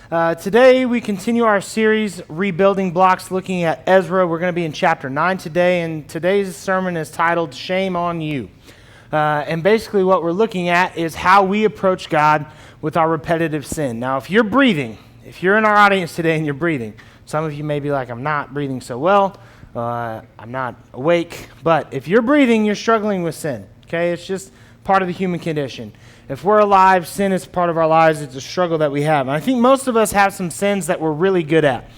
Today we continue our series, Rebuilding Blocks, looking at Ezra. We're going to be in chapter 9 today, and today's sermon is titled, Shame on You. And basically what we're looking at is how we approach God with our repetitive sin. Now, if you're breathing, if you're in our audience today and you're breathing, some of you may be like, I'm not breathing so well, I'm not awake, but if you're breathing, you're struggling with sin, okay? It's just part of the human condition. If we're alive, sin is part of our lives. It's a struggle that we have. And I think most of us have some sins that we're really good at.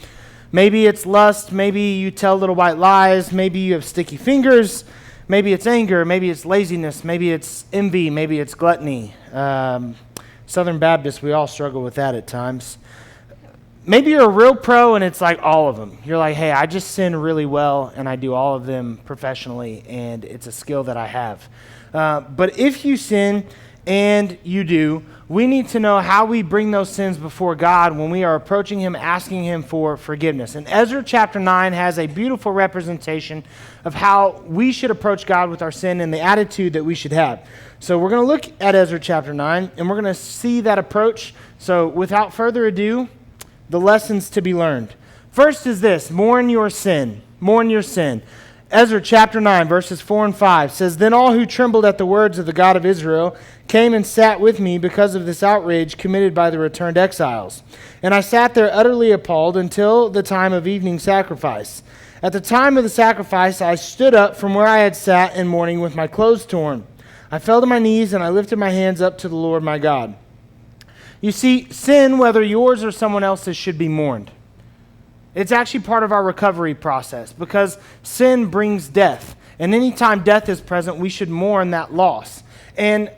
Maybe it's lust. Maybe you tell little white lies. Maybe you have sticky fingers. Maybe it's anger. Maybe it's laziness. Maybe it's envy. Maybe it's gluttony. Southern Baptists, we all struggle with that at times. Maybe you're a real pro and it's like all of them. You're like, hey, I just sin really well and I do all of them professionally and it's a skill that I have. But if you sin, and you do, we need to know how we bring those sins before God when we are approaching Him, asking Him for forgiveness. And Ezra chapter 9 has a beautiful representation of how we should approach God with our sin and the attitude that we should have. So we're going to look at Ezra chapter 9, and we're going to see that approach. So without further ado, the lessons to be learned. First is this: mourn your sin. Mourn your sin. Ezra chapter 9, verses 4 and 5 says, Then all who trembled at the words of the God of Israel came and sat with me because of this outrage committed by the returned exiles. And I sat there utterly appalled until the time of evening sacrifice. At the time of the sacrifice, I stood up from where I had sat in mourning with my clothes torn. I fell to my knees and I lifted my hands up to the Lord my God. You see, sin, whether yours or someone else's, should be mourned. It's actually part of our recovery process because sin brings death. And anytime death is present, we should mourn that loss. And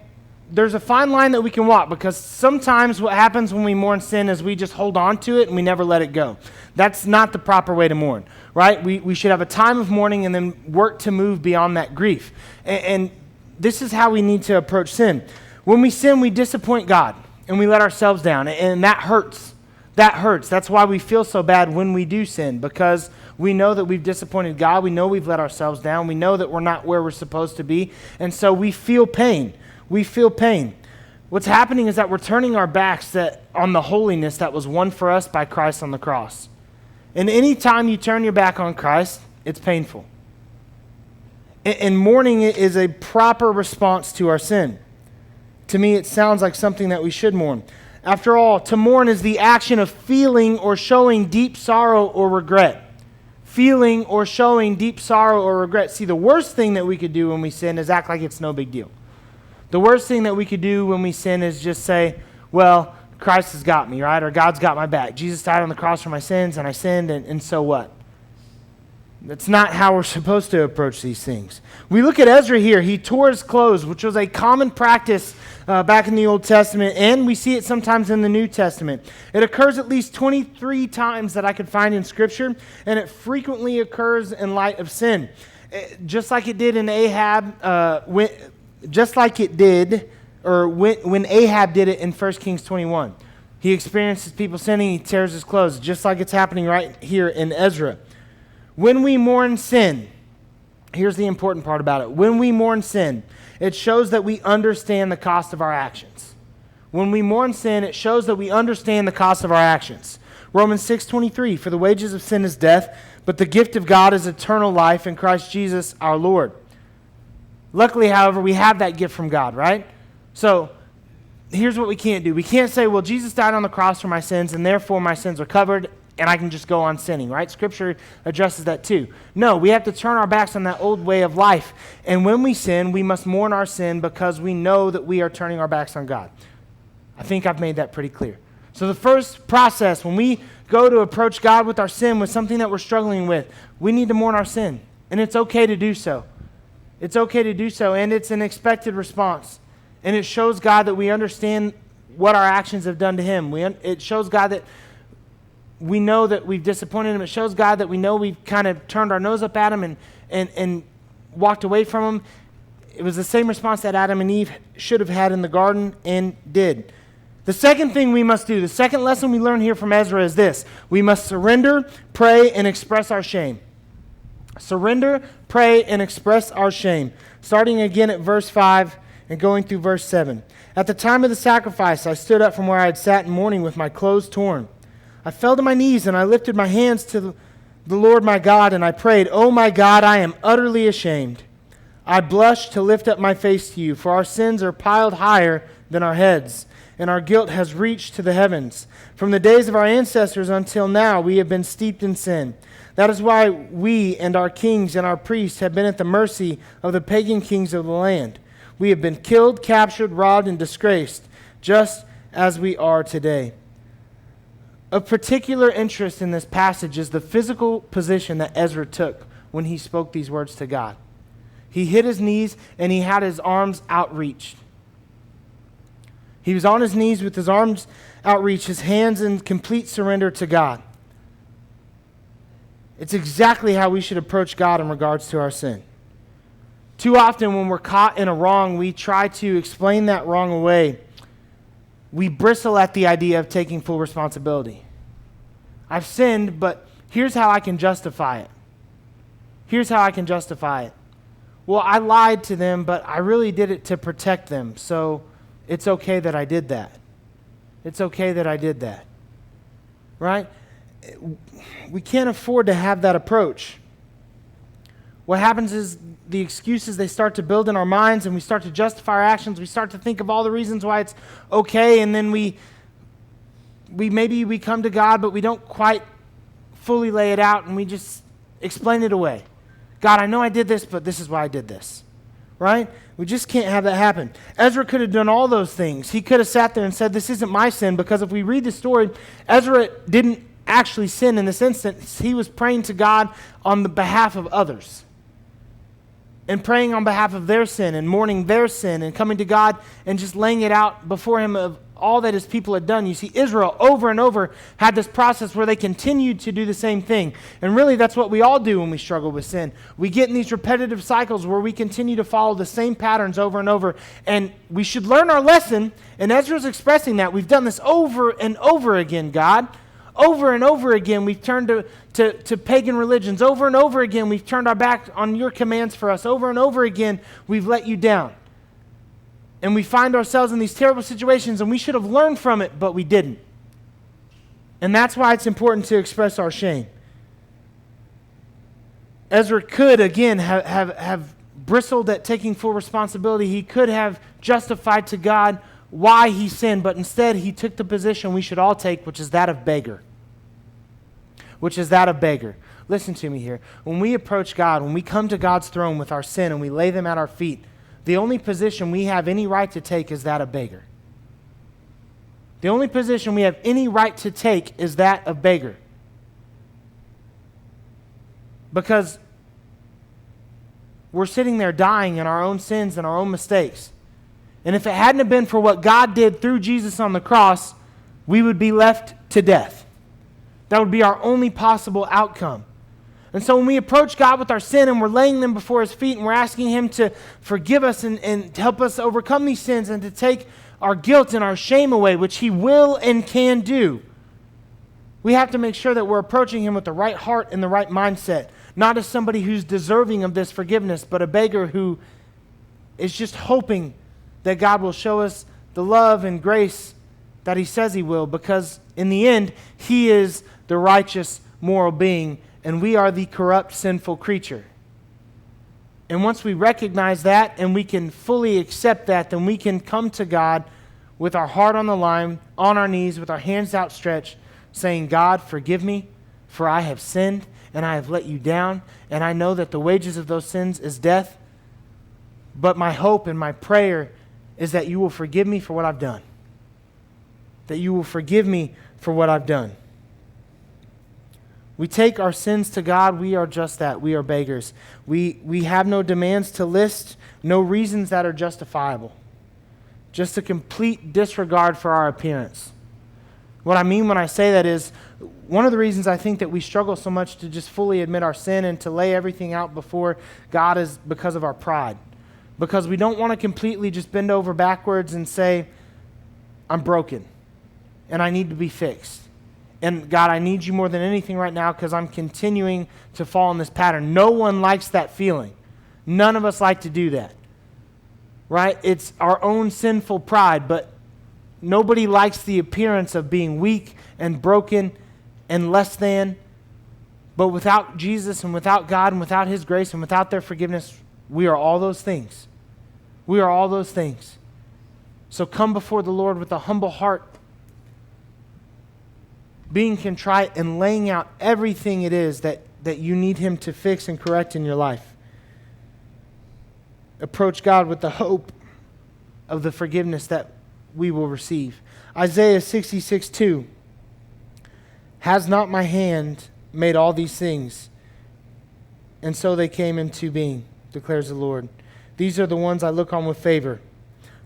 there's a fine line that we can walk because sometimes what happens when we mourn sin is we just hold on to it and we never let it go. That's not the proper way to mourn, right? We should have a time of mourning and then work to move beyond that grief. And this is how we need to approach sin. When we sin, we disappoint God and we let ourselves down, and that hurts. That hurts. That's why we feel so bad when we do sin, because we know that we've disappointed God. We know we've let ourselves down. We know that we're not where we're supposed to be. And so we feel pain. We feel pain. What's happening is that we're turning our backs on the holiness that was won for us by Christ on the cross. And any time you turn your back on Christ, it's painful. And mourning is a proper response to our sin. To me, it sounds like something that we should mourn. After all, to mourn is the action of feeling or showing deep sorrow or regret. Feeling or showing deep sorrow or regret. See, the worst thing that we could do when we sin is act like it's no big deal. The worst thing that we could do when we sin is just say, well, Christ has got me, right? Or God's got my back. Jesus died on the cross for my sins and I sinned, and so what? That's not how we're supposed to approach these things. We look at Ezra here. He tore his clothes, which was a common practice back in the Old Testament, and we see it sometimes in the New Testament. It occurs at least 23 times that I could find in Scripture, and it frequently occurs in light of sin. Just like it did in Ahab, when Ahab did it in 1 Kings 21. He experiences people sinning, he tears his clothes, just like it's happening right here in Ezra. When we mourn sin, here's the important part about it. When we mourn sin, it shows that we understand the cost of our actions. When we mourn sin, it shows that we understand the cost of our actions. Romans 6:23, for the wages of sin is death, but the gift of God is eternal life in Christ Jesus our Lord. Luckily, however, we have that gift from God, right? So here's what we can't do. We can't say, well, Jesus died on the cross for my sins, and therefore my sins are covered, and I can just go on sinning, right? Scripture addresses that too. No, we have to turn our backs on that old way of life. And when we sin, we must mourn our sin because we know that we are turning our backs on God. I think I've made that pretty clear. So the first process, when we go to approach God with our sin, with something that we're struggling with, we need to mourn our sin. And it's okay to do so. It's okay to do so, and it's an expected response. And it shows God that we understand what our actions have done to Him. It shows God that we know that we've disappointed Him. It shows God that we know we've kind of turned our nose up at Him and walked away from Him. It was the same response that Adam and Eve should have had in the garden and did. The second thing we must do, the second lesson we learn here from Ezra is this: we must surrender, pray, and express our shame. Surrender, pray, and express our shame. Starting again at verse 5 and going through verse 7. At the time of the sacrifice, I stood up from where I had sat in mourning with my clothes torn. I fell to my knees and I lifted my hands to the Lord my God, and I prayed, "Oh my God, I am utterly ashamed. I blush to lift up my face to you, for our sins are piled higher than our heads, and our guilt has reached to the heavens. From the days of our ancestors until now, we have been steeped in sin. That is why we and our kings and our priests have been at the mercy of the pagan kings of the land. We have been killed, captured, robbed, and disgraced, just as we are today." Of particular interest in this passage is the physical position that Ezra took when he spoke these words to God. He hit his knees and he had his arms outreached. He was on his knees with his arms outreached, his hands in complete surrender to God. It's exactly how we should approach God in regards to our sin. Too often when we're caught in a wrong, we try to explain that wrong away. We bristle at the idea of taking full responsibility. I've sinned, but here's how I can justify it. Here's how I can justify it. Well, I lied to them, but I really did it to protect them, so it's okay that I did that. It's okay that I did that. Right? We can't afford to have that approach. What happens is the excuses, they start to build in our minds, and we start to justify our actions. We start to think of all the reasons why it's okay, and then we come to God, but we don't quite fully lay it out, and we just explain it away. God, I know I did this, but this is why I did this. Right? We just can't have that happen. Ezra could have done all those things. He could have sat there and said, "This isn't my sin," because if we read the story, Ezra didn't actually sin in this instance. He was praying to God on the behalf of others, and praying on behalf of their sin and mourning their sin and coming to God and just laying it out before him of all that his people had done. You see, Israel over and over had this process where they continued to do the same thing. And really, that's what we all do when we struggle with sin. We get in these repetitive cycles where we continue to follow the same patterns over and over. And we should learn our lesson. And Ezra's expressing that. We've done this over and over again, God. Over and over again, we've turned to pagan religions. Over and over again, we've turned our back on your commands for us. Over and over again, we've let you down. And we find ourselves in these terrible situations, and we should have learned from it, but we didn't. And that's why it's important to express our shame. Ezra could, again, have bristled at taking full responsibility. He could have justified to God why he sinned, but instead he took the position we should all take, which is that of beggar. Which is that of beggar. Listen to me here. When we approach God, when we come to God's throne with our sin and we lay them at our feet, the only position we have any right to take is that of beggar. The only position we have any right to take is that of beggar. Because we're sitting there dying in our own sins and our own mistakes. And if it hadn't have been for what God did through Jesus on the cross, we would be left to death. That would be our only possible outcome. And so when we approach God with our sin and we're laying them before his feet and we're asking him to forgive us and to help us overcome these sins and to take our guilt and our shame away, which he will and can do, we have to make sure that we're approaching him with the right heart and the right mindset, not as somebody who's deserving of this forgiveness, but a beggar who is just hoping that God will show us the love and grace that he says he will, because in the end, he is the righteous moral being and we are the corrupt, sinful creature. And once we recognize that and we can fully accept that, then we can come to God with our heart on the line, on our knees, with our hands outstretched, saying, "God, forgive me, for I have sinned and I have let you down, and I know that the wages of those sins is death. But my hope and my prayer is that you will forgive me for what I've done. That you will forgive me for what I've done." We take our sins to God. We are just that. We are beggars. We have no demands to list, no reasons that are justifiable. Just a complete disregard for our appearance. What I mean when I say that is, one of the reasons I think that we struggle so much to just fully admit our sin and to lay everything out before God is because of our pride. Because we don't want to completely just bend over backwards and say, "I'm broken and I need to be fixed. And God, I need you more than anything right now because I'm continuing to fall in this pattern." No one likes that feeling. None of us like to do that. Right? It's our own sinful pride, but nobody likes the appearance of being weak and broken and less than. But without Jesus and without God and without His grace and without their forgiveness, we are all those things. We are all those things. So come before the Lord with a humble heart, being contrite and laying out everything it is that you need Him to fix and correct in your life. Approach God with the hope of the forgiveness that we will receive. Isaiah 66:2. Has not my hand made all these things? And so they came into being, declares the Lord. These are the ones I look on with favor.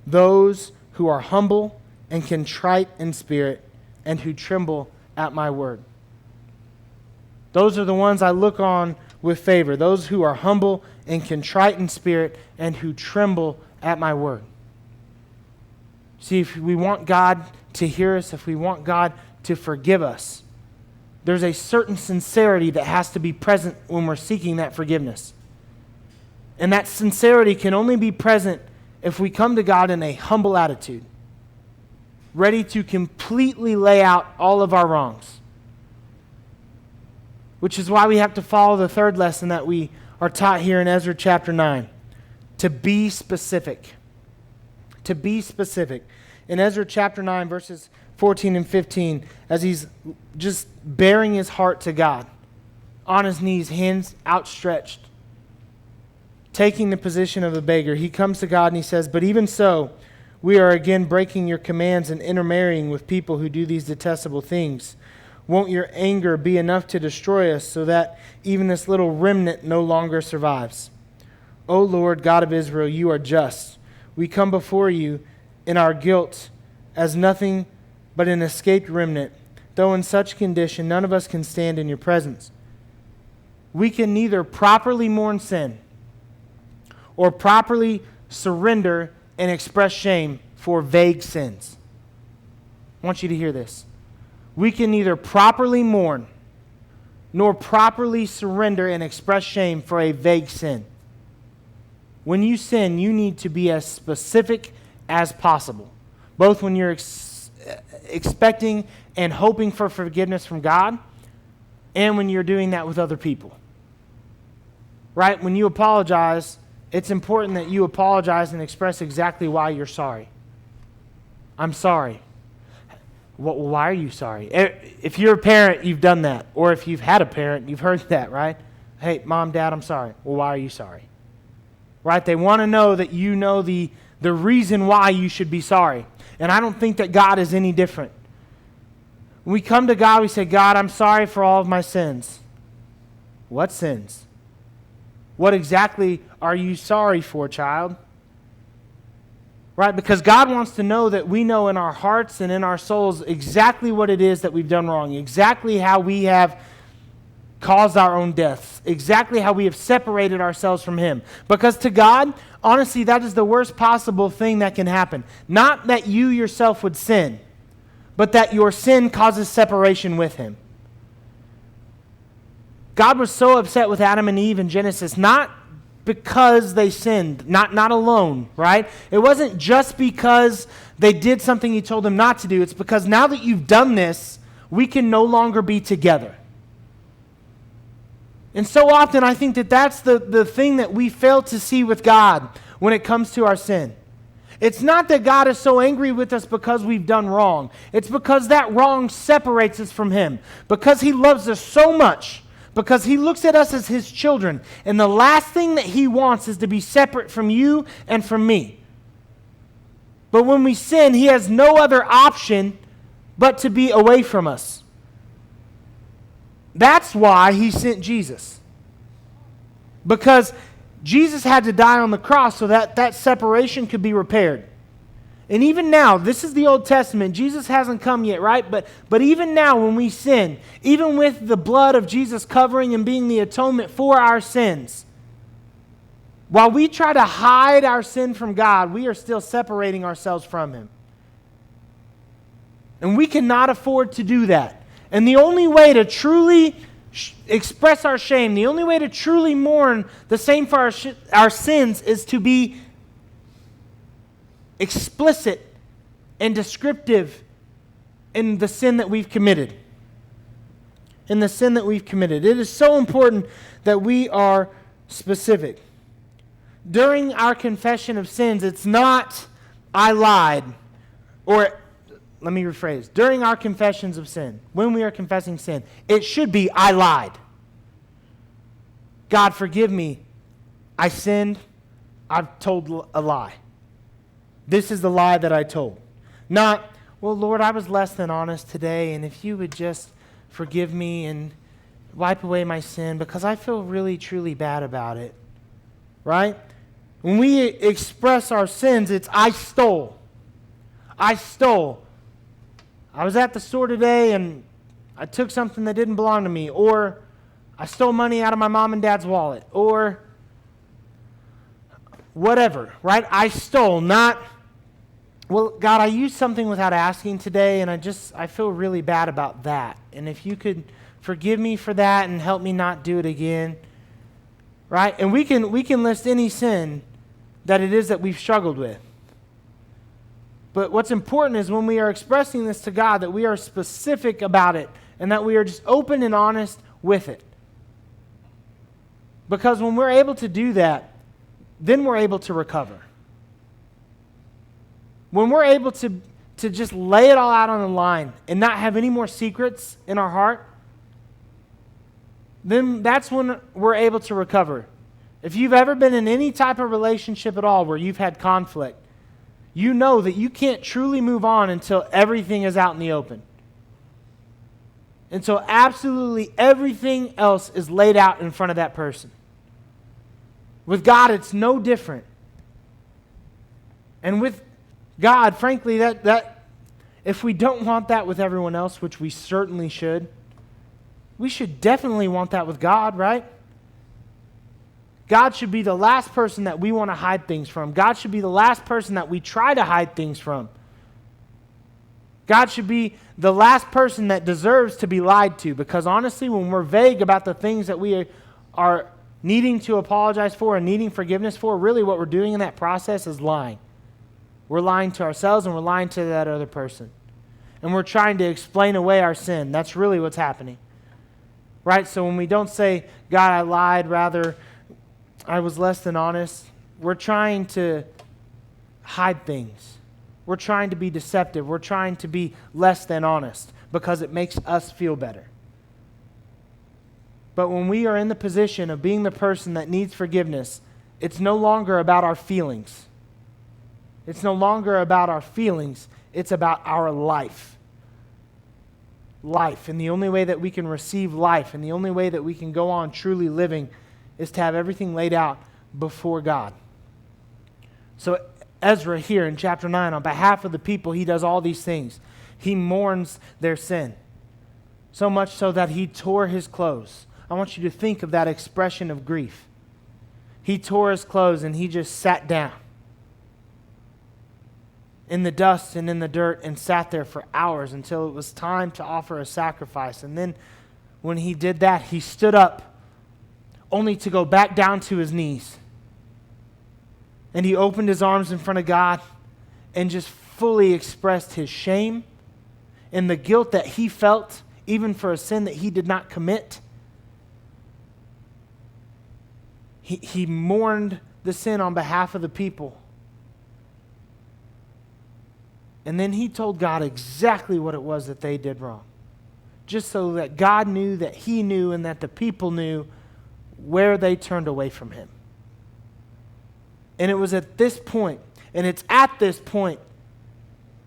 Those who are humble and contrite in spirit and who tremble at my word. Those are the ones I look on with favor. Those who are humble and contrite in spirit and who tremble at my word. See, if we want God to hear us, if we want God to forgive us, there's a certain sincerity that has to be present when we're seeking that forgiveness. And that sincerity can only be present if we come to God in a humble attitude, ready to completely lay out all of our wrongs. Which is why we have to follow the third lesson that we are taught here in Ezra chapter 9. To be specific. To be specific. In Ezra chapter 9, verses 14 and 15, as he's just bearing his heart to God, on his knees, hands outstretched, taking the position of a beggar, he comes to God and he says, "But even so, we are again breaking your commands and intermarrying with people who do these detestable things. Won't your anger be enough to destroy us so that even this little remnant no longer survives? O Lord, God of Israel, you are just. We come before you in our guilt as nothing but an escaped remnant. Though in such condition, none of us can stand in your presence. We can neither properly mourn sin or properly surrender and express shame for vague sins." I want you to hear this. We can neither properly mourn nor properly surrender and express shame for a vague sin. When you sin, you need to be as specific as possible, both when you're expecting and hoping for forgiveness from God and when you're doing that with other people. Right? When you apologize, it's important that you apologize and express exactly why you're sorry. I'm sorry. Well, why are you sorry? If you're a parent, you've done that. Or if you've had a parent, you've heard that, right? Hey, Mom, Dad, I'm sorry. Well, why are you sorry? Right? They want to know that you know the reason why you should be sorry. And I don't think that God is any different. When we come to God, we say, "God, I'm sorry for all of my sins." What sins? What exactly are you sorry for, child? Right? Because God wants to know that we know in our hearts and in our souls exactly what it is that we've done wrong, exactly how we have caused our own deaths, exactly how we have separated ourselves from Him. Because to God, honestly, that is the worst possible thing that can happen. Not that you yourself would sin, but that your sin causes separation with Him. God was so upset with Adam and Eve in Genesis, not because they sinned, not alone, right? It wasn't just because they did something He told them not to do. It's because now that you've done this, we can no longer be together. And so often I think that that's the thing that we fail to see with God when it comes to our sin. It's not that God is so angry with us because we've done wrong. It's because that wrong separates us from Him. Because He loves us so much. Because He looks at us as His children. And the last thing that He wants is to be separate from you and from me. But when we sin, He has no other option but to be away from us. That's why He sent Jesus. Because Jesus had to die on the cross so that separation could be repaired. And even now, this is the Old Testament. Jesus hasn't come yet, right? But even now when we sin, even with the blood of Jesus covering and being the atonement for our sins, while we try to hide our sin from God, we are still separating ourselves from Him. And we cannot afford to do that. And the only way to truly express our shame, the only way to truly mourn the same for our sins is to be explicit and descriptive in the sin that we've committed. in the sin that we've committed. It is so important that we are specific. During our confession of sins, it's not, I lied, or let me rephrase. During our confessions of sin, when we are confessing sin, it should be, I lied. God, forgive me. I sinned. I've told a lie. This is the lie that I told. Not, well, Lord, I was less than honest today, and if you would just forgive me and wipe away my sin because I feel really, truly bad about it. Right? When we express our sins, it's, I stole. I stole. I was at the store today and I took something that didn't belong to me, or I stole money out of my mom and dad's wallet, or whatever, right? I stole, not, well, God, I used something without asking today, and I feel really bad about that. And if you could forgive me for that and help me not do it again, right? And we can list any sin that it is that we've struggled with. But what's important is when we are expressing this to God, that we are specific about it and that we are just open and honest with it. Because when we're able to do that, then we're able to recover. When we're able to just lay it all out on the line and not have any more secrets in our heart, then that's when we're able to recover. If you've ever been in any type of relationship at all where you've had conflict, you know that you can't truly move on until everything is out in the open. Until absolutely everything else is laid out in front of that person. With God, it's no different. And with God, frankly, that if we don't want that with everyone else, which we certainly should, we should definitely want that with God, right? God should be the last person that we want to hide things from. God should be the last person that we try to hide things from. God should be the last person that deserves to be lied to, because honestly, when we're vague about the things that we are needing to apologize for and needing forgiveness for, really what we're doing in that process is lying. We're lying to ourselves and we're lying to that other person. And we're trying to explain away our sin. That's really what's happening. Right? So when we don't say, God, I lied, rather, I was less than honest, we're trying to hide things. We're trying to be deceptive. We're trying to be less than honest because it makes us feel better. But when we are in the position of being the person that needs forgiveness, it's no longer about our feelings. It's no longer about our feelings. It's about our life. Life. And the only way that we can receive life and the only way that we can go on truly living is to have everything laid out before God. So Ezra here in chapter 9, on behalf of the people, he does all these things. He mourns their sin. So much so that he tore his clothes. I want you to think of that expression of grief. He tore his clothes and he just sat down in the dust and in the dirt and sat there for hours until it was time to offer a sacrifice. And then when he did that, he stood up only to go back down to his knees. And he opened his arms in front of God and just fully expressed his shame and the guilt that he felt, even for a sin that he did not commit. He mourned the sin on behalf of the people. And then he told God exactly what it was that they did wrong. Just so that God knew, that he knew, and that the people knew where they turned away from him. And it was at this point, and it's at this point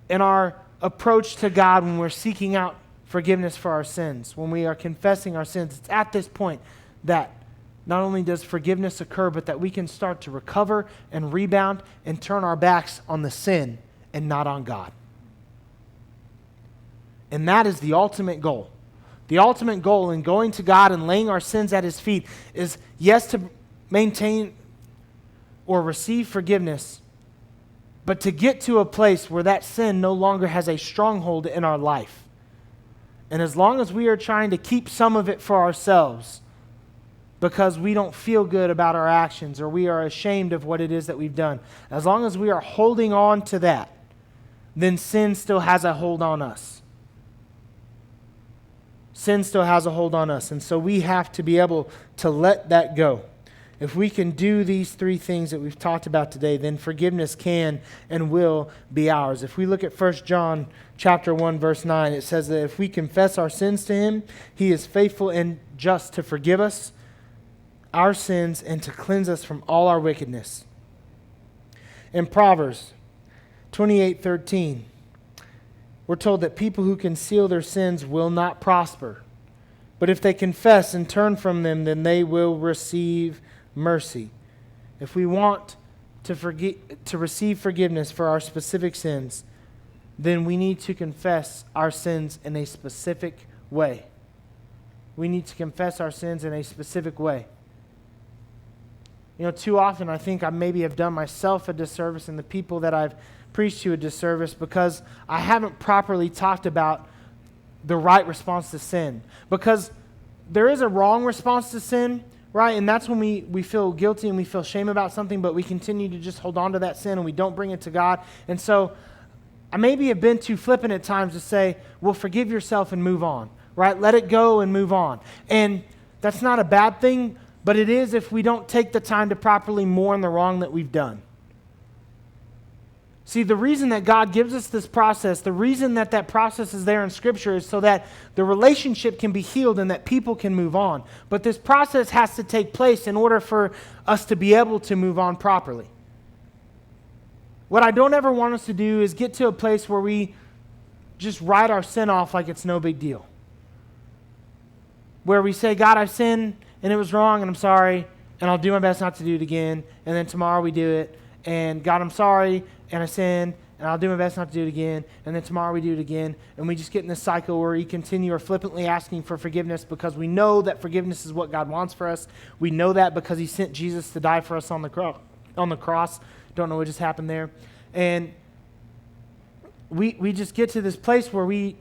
in our approach to God when we're seeking out forgiveness for our sins, when we are confessing our sins, it's at this point that not only does forgiveness occur, but that we can start to recover and rebound and turn our backs on the sin and not on God. And that is the ultimate goal. The ultimate goal in going to God and laying our sins at his feet is, yes, to maintain or receive forgiveness, but to get to a place where that sin no longer has a stronghold in our life. And as long as we are trying to keep some of it for ourselves because we don't feel good about our actions or we are ashamed of what it is that we've done, as long as we are holding on to that, then sin still has a hold on us. Sin still has a hold on us. And so we have to be able to let that go. If we can do these three things that we've talked about today, then forgiveness can and will be ours. If we look at 1 John chapter 1, verse 9, it says that if we confess our sins to him, he is faithful and just to forgive us our sins and to cleanse us from all our wickedness. In Proverbs 28:13, we're told that people who conceal their sins will not prosper. But if they confess and turn from them, then they will receive mercy. If we want to receive forgiveness for our specific sins, then we need to confess our sins in a specific way. We need to confess our sins in a specific way. You know, too often I think I maybe have done myself a disservice and the people that I've preached to a disservice because I haven't properly talked about the right response to sin. Because there is a wrong response to sin, right? And that's when we feel guilty and we feel shame about something, but we continue to just hold on to that sin and we don't bring it to God. And so I maybe have been too flippant at times to say, well, forgive yourself and move on, right? Let it go and move on. And that's not a bad thing, but it is if we don't take the time to properly mourn the wrong that we've done. See, the reason that God gives us this process, the reason that that process is there in Scripture is so that the relationship can be healed and that people can move on. But this process has to take place in order for us to be able to move on properly. What I don't ever want us to do is get to a place where we just write our sin off like it's no big deal. Where we say, God, I've sinned and it was wrong and I'm sorry and I'll do my best not to do it again. And then tomorrow we do it. And God, I'm sorry and I sinned and I'll do my best not to do it again. And then tomorrow we do it again. And we just get in this cycle where we continue or flippantly asking for forgiveness because we know that forgiveness is what God wants for us. We know that because he sent Jesus to die for us on the cross. Don't know what just happened there. And we just get to this place where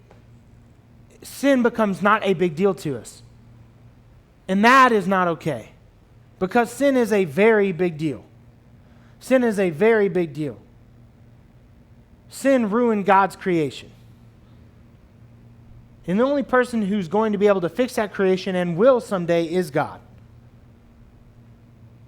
sin becomes not a big deal to us. And that is not okay. Because sin is a very big deal. Sin is a very big deal. Sin ruined God's creation. And the only person who's going to be able to fix that creation and will someday is God.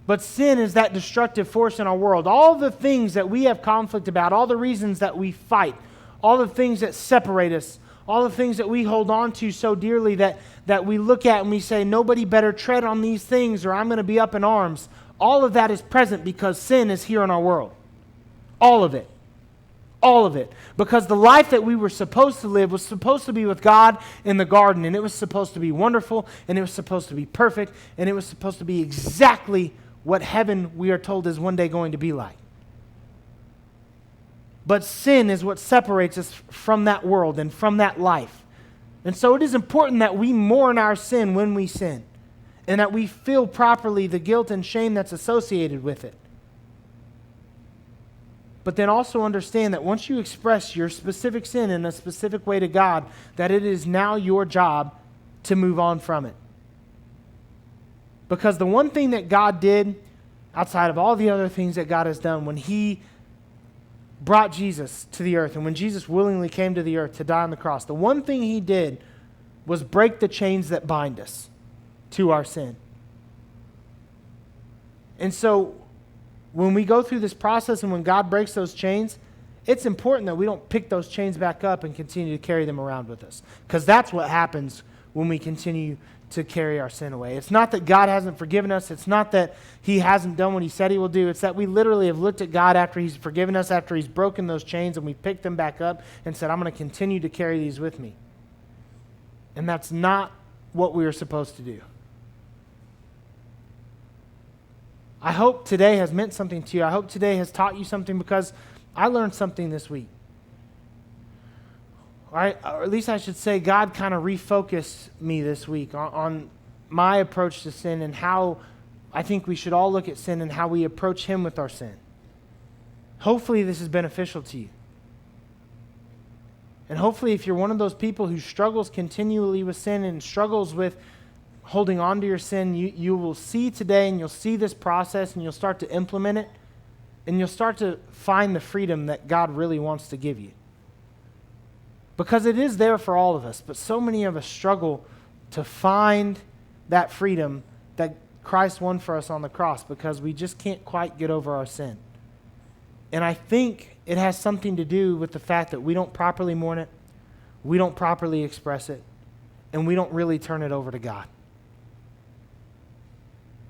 But sin is that destructive force in our world. All the things that we have conflict about, all the reasons that we fight, all the things that separate us, all the things that we hold on to so dearly that we look at and we say, nobody better tread on these things or I'm going to be up in arms. All of that is present because sin is here in our world. All of it. All of it. Because the life that we were supposed to live was supposed to be with God in the garden, and it was supposed to be wonderful, and it was supposed to be perfect, and it was supposed to be exactly what heaven, we are told, is one day going to be like. But sin is what separates us from that world and from that life. And so it is important that we mourn our sin when we sin, and that we feel properly the guilt and shame that's associated with it. But then also understand that once you express your specific sin in a specific way to God, that it is now your job to move on from it. Because the one thing that God did, outside of all the other things that God has done, when he brought Jesus to the earth and when Jesus willingly came to the earth to die on the cross, the one thing he did was break the chains that bind us to our sin. And so when we go through this process and when God breaks those chains, it's important that we don't pick those chains back up and continue to carry them around with us. Because that's what happens when we continue to carry our sin away. It's not that God hasn't forgiven us. It's not that he hasn't done what he said he will do. It's that we literally have looked at God after he's forgiven us, after he's broken those chains, and we picked them back up and said, I'm going to continue to carry these with me. And that's not what we are supposed to do. I hope today has meant something to you. I hope today has taught you something, because I learned something this week. Right? Or at least I should say God kind of refocused me this week on my approach to sin and how I think we should all look at sin and how we approach him with our sin. Hopefully this is beneficial to you. And hopefully if you're one of those people who struggles continually with sin and struggles with holding on to your sin, you will see today and you'll see this process and you'll start to implement it and you'll start to find the freedom that God really wants to give you. Because it is there for all of us, but so many of us struggle to find that freedom that Christ won for us on the cross, because we just can't quite get over our sin. And I think it has something to do with the fact that we don't properly mourn it, we don't properly express it, and we don't really turn it over to God.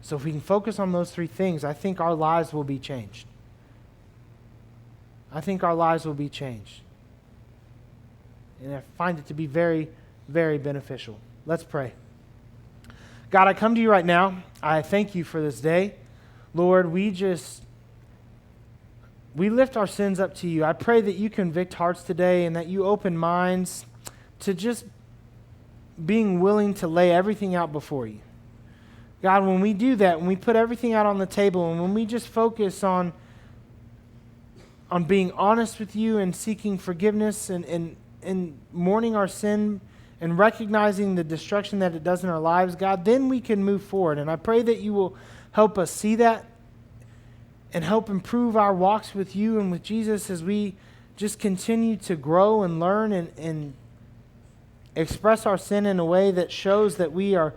So if we can focus on those three things, I think our lives will be changed. I think our lives will be changed. And I find it to be very, very beneficial. Let's pray. God, I come to you right now. I thank you for this day. Lord, we lift our sins up to you. I pray that you convict hearts today and that you open minds to just being willing to lay everything out before you. God, when we do that, when we put everything out on the table, and when we just focus on being honest with you and seeking forgiveness and mourning our sin and recognizing the destruction that it does in our lives, God, then we can move forward. And I pray that you will help us see that and help improve our walks with you and with Jesus as we just continue to grow and learn and express our sin in a way that shows that we are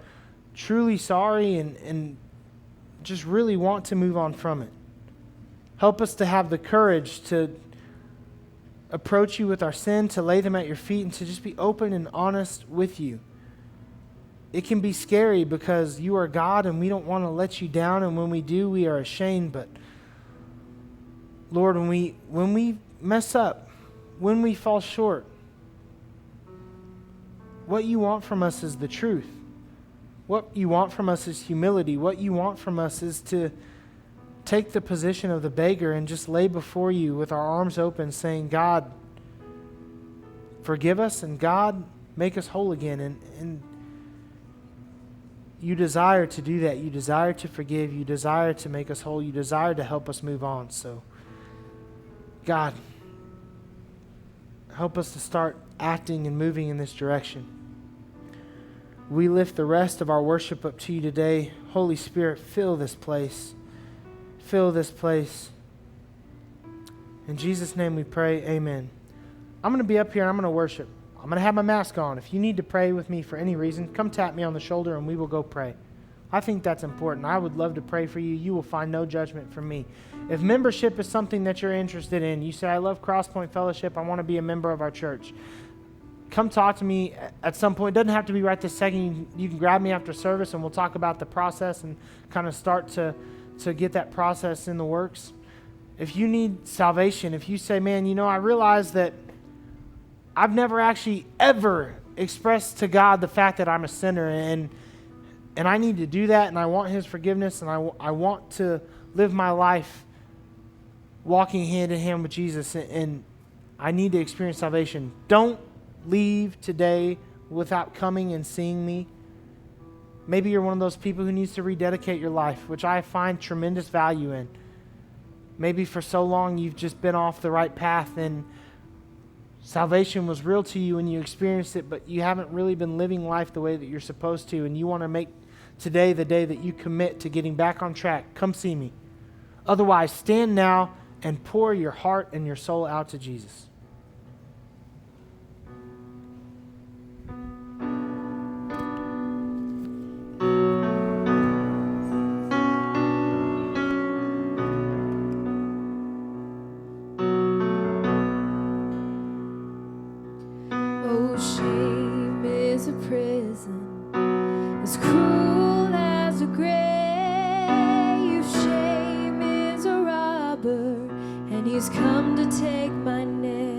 truly sorry and just really want to move on from it. Help us to have the courage to approach you with our sin, to lay them at your feet, and to just be open and honest with you. It can be scary because you are God and we don't want to let you down, and when we do, we are ashamed. But Lord, when we mess up, when we fall short, what you want from us is the truth. What you want from us is humility. What you want from us is to take the position of the beggar and just lay before you with our arms open, saying, God, forgive us, and God, make us whole again. And you desire to do that. You desire to forgive. You desire to make us whole. You desire to help us move on. So, God, help us to start acting and moving in this direction. We lift the rest of our worship up to you today. Holy Spirit, fill this place. Fill this place. In Jesus' name we pray, amen. I'm going to be up here and I'm going to worship. I'm going to have my mask on. If you need to pray with me for any reason, come tap me on the shoulder and we will go pray. I think that's important. I would love to pray for you. You will find no judgment from me. If membership is something that you're interested in, you say, I love Crosspoint Fellowship, I want to be a member of our church. Come talk to me at some point. It doesn't have to be right this second. You can grab me after service and we'll talk about the process and kind of start to get that process in the works. If you need salvation, if you say, man, I realize that I've never actually ever expressed to God the fact that I'm a sinner and I need to do that, and I want his forgiveness, and I want to live my life walking hand in hand with Jesus, and I need to experience salvation. Don't leave today without coming and seeing me. Maybe you're one of those people who needs to rededicate your life, which I find tremendous value in. Maybe for so long you've just been off the right path and salvation was real to you and you experienced it, but you haven't really been living life the way that you're supposed to, and you want to make today the day that you commit to getting back on track. Come see me. Otherwise, stand now and pour your heart and your soul out to Jesus. He's come to take my name.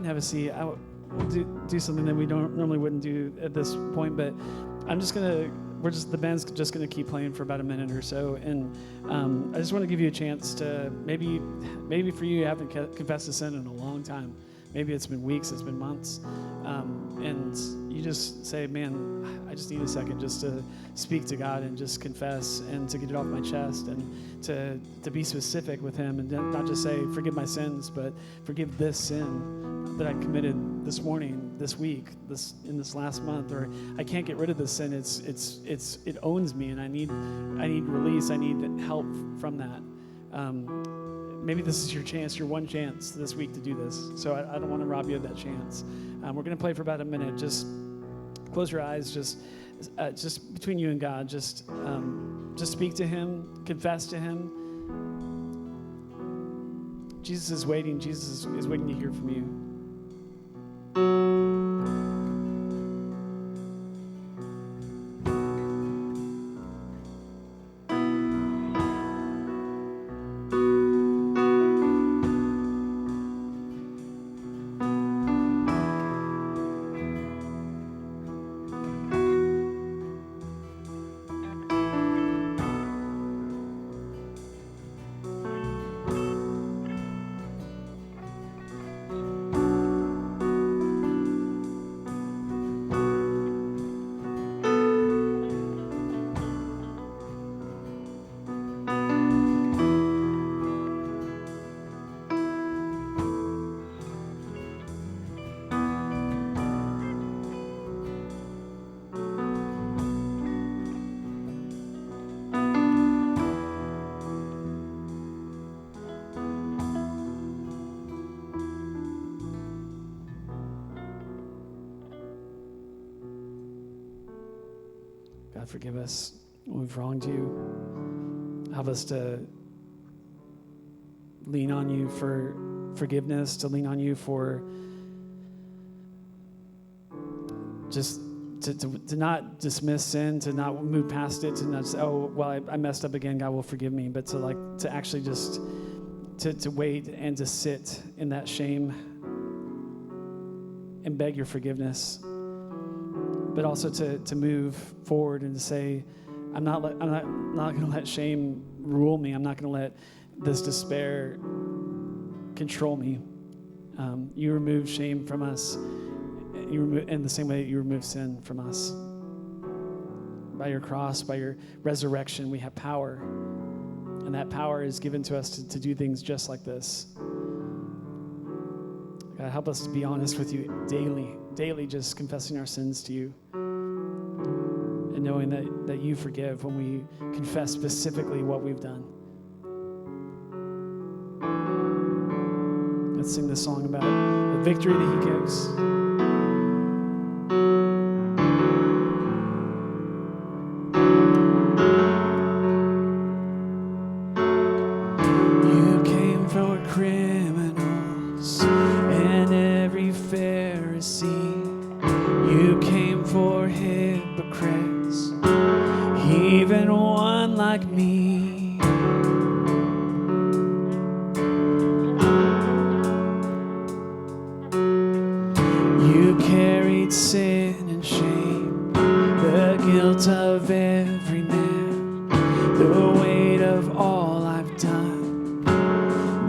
and have a seat. We'll do something that we normally wouldn't do at this point, but the band's just gonna keep playing for about a minute or so, and I just want to give you a chance to maybe for you haven't confessed a sin in a long time. Maybe it's been weeks, it's been months, and you just say, man, I just need a second just to speak to God and just confess and to get it off my chest and to be specific with him and not just say, forgive my sins, but forgive this sin that I committed this morning, this week, in this last month, or I can't get rid of this sin. It owns me, and I need release. I need help from that. Maybe this is your chance, your one chance this week to do this. So I don't want to rob you of that chance. We're going to play for about a minute. Just close your eyes. Just between you and God. Just speak to him. Confess to him. Jesus is waiting. Jesus is waiting to hear from you. God, forgive us when we've wronged you. Help us to lean on you for forgiveness, to lean on you for just to not dismiss sin, to not move past it, to not say, oh, well, I messed up again, God will forgive me, but to actually just to wait and to sit in that shame and beg your forgiveness. But also to move forward and to say, I'm not going to let shame rule me. I'm not going to let this despair control me. You remove shame from us, in the same way that you remove sin from us. By your cross, by your resurrection, we have power, and that power is given to us to do things just like this. God, help us to be honest with you daily, just confessing our sins to you. And knowing that you forgive when we confess specifically what we've done. Let's sing this song about the victory that he gives. You came for criminals and every Pharisee. You came for hypocrites, even one like me. You carried sin and shame, the guilt of every man, the weight of all I've done,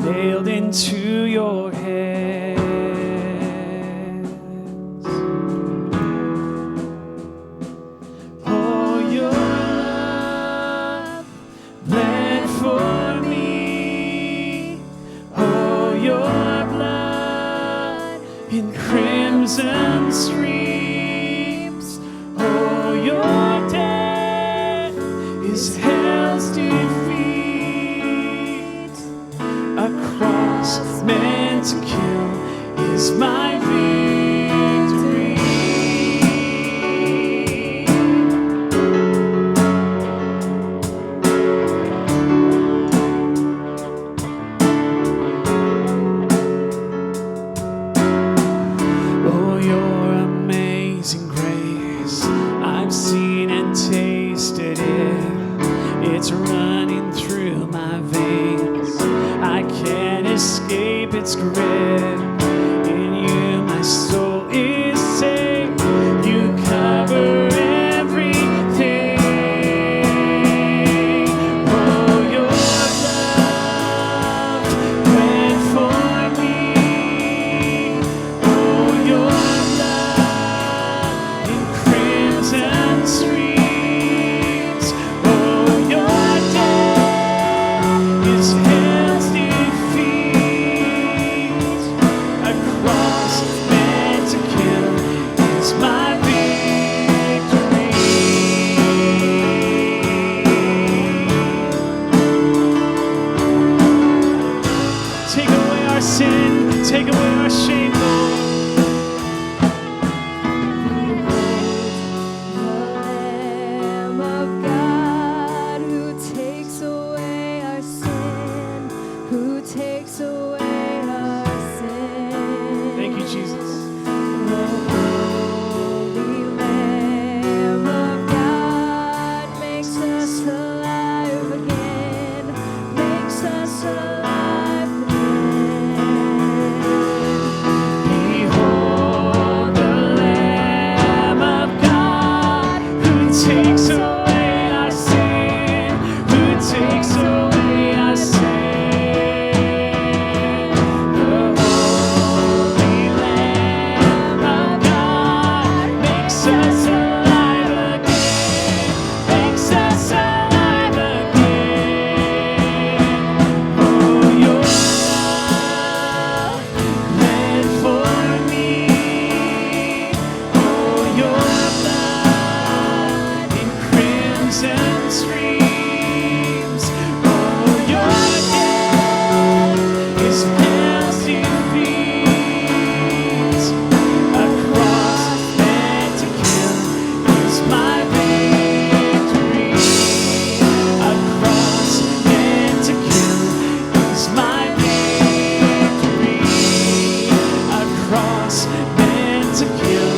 nailed into your hands. In crimson streams, oh, your death is hell's defeat. A cross meant to kill is my victory. It's running through my veins. I can't escape its grip. In you streams. Oh, your death is hell's defeat. A cross meant to kill is my victory. A cross meant to kill is my victory. A cross meant to kill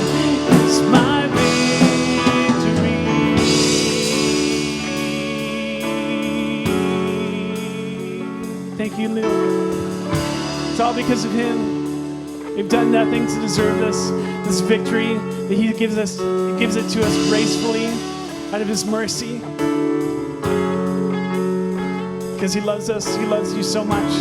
is my victory. Thank you, Lord. It's all because of Him. We've done nothing to deserve this victory that He gives us. He gives it to us gracefully out of His mercy. Because He loves us. He loves you so much.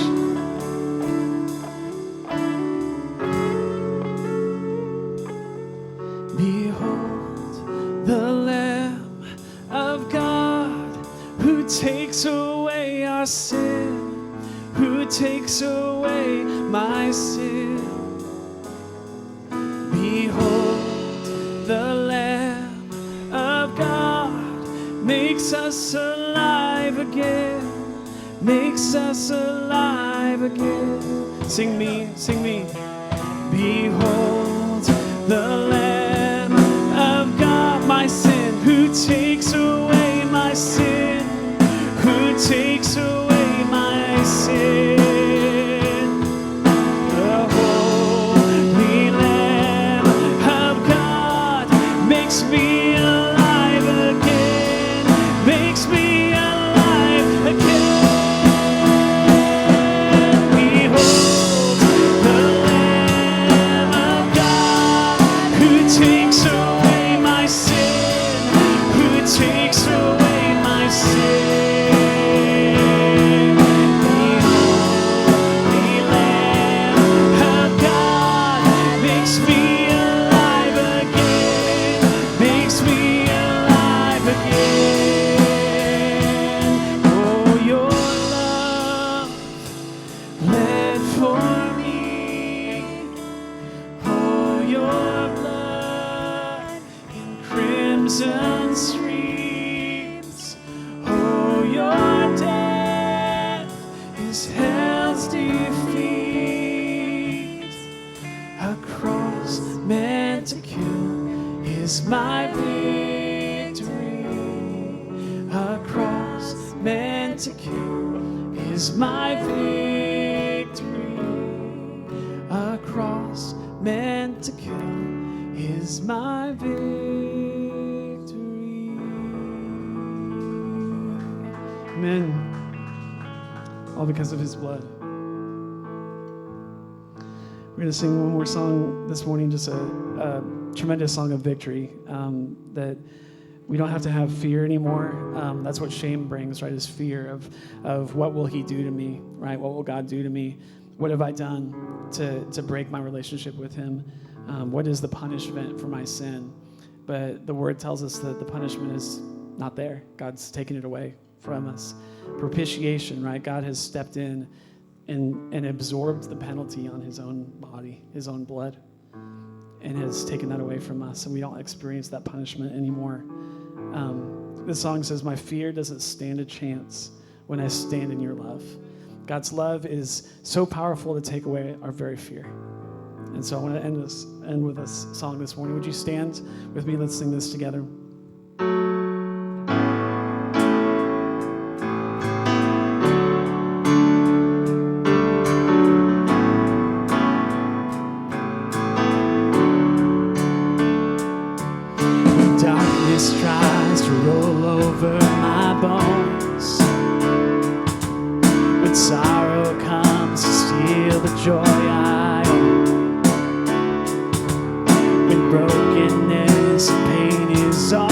Behold the Lamb of God who takes away our sin, who takes away my sin. Behold the Lamb of God makes us alive again, makes us alive again. Sing me, sing me. Behold the Lamb of God, my sin, who takes away my sin, who takes away my sin. The Holy Lamb of God makes me alive again, makes me alive again. Behold the Lamb of God who takes away my sin, who takes away my sin. Crimson streams. Oh, your death is hell's defeat. A cross meant to kill is my victory. A cross meant to kill is my victory. A cross meant to kill is my victory. Amen. All because of His blood. We're going to sing one more song this morning, just a tremendous song of victory, that we don't have to have fear anymore. That's what shame brings, right, is fear of what will He do to me, right? What will God do to me? What have I done to break my relationship with Him? What is the punishment for my sin? But the Word tells us that the punishment is not there. God's taken it away from us. Propitiation, right? God has stepped in and absorbed the penalty on His own body, His own blood, and has taken that away from us, and we don't experience that punishment anymore. This song says, my fear doesn't stand a chance when I stand in your love. God's love is so powerful to take away our very fear. And so I want to end with this song this morning. Would you stand with me? Let's sing this together. Darkness tries to roll over my bones, but sorrow comes to steal the joy I own. When brokenness and pain is all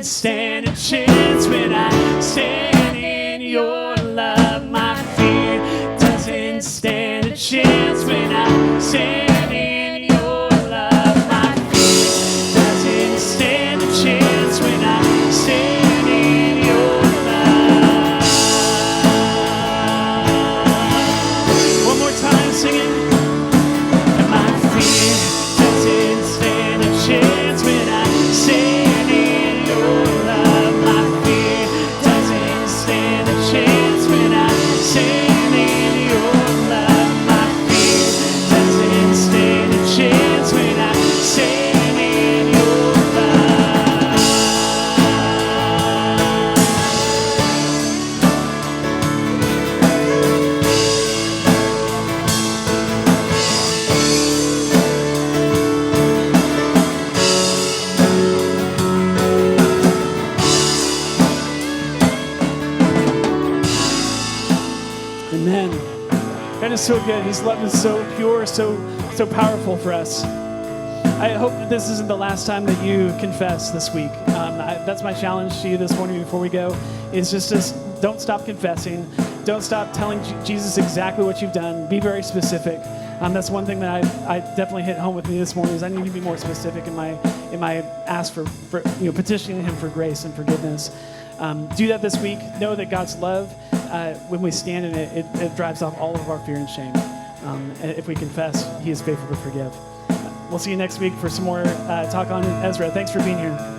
doesn't stand a chance when I stand in your love. My fear doesn't stand a chance when I stand in your love. My fear doesn't stand a chance when I stand in your love. One more time, sing it. My fear doesn't stand a chance when I stand in your love. My fear doesn't stand a chance when I stand in your love. My fear doesn't stand a chance when I stand in your love. Amen. God is so good. His love is so pure, so powerful for us. I hope that this isn't the last time that you confess this week. That's my challenge to you this morning before we go, is just don't stop confessing. Don't stop telling Jesus exactly what you've done. Be very specific. That's one thing that I definitely hit home with me this morning, is I need to be more specific in my ask for petitioning him for grace and forgiveness. Do that this week. Know that God's love, when we stand in it, it drives off all of our fear and shame. And if we confess, he is faithful to forgive. We'll see you next week for some more talk on Ezra. Thanks for being here.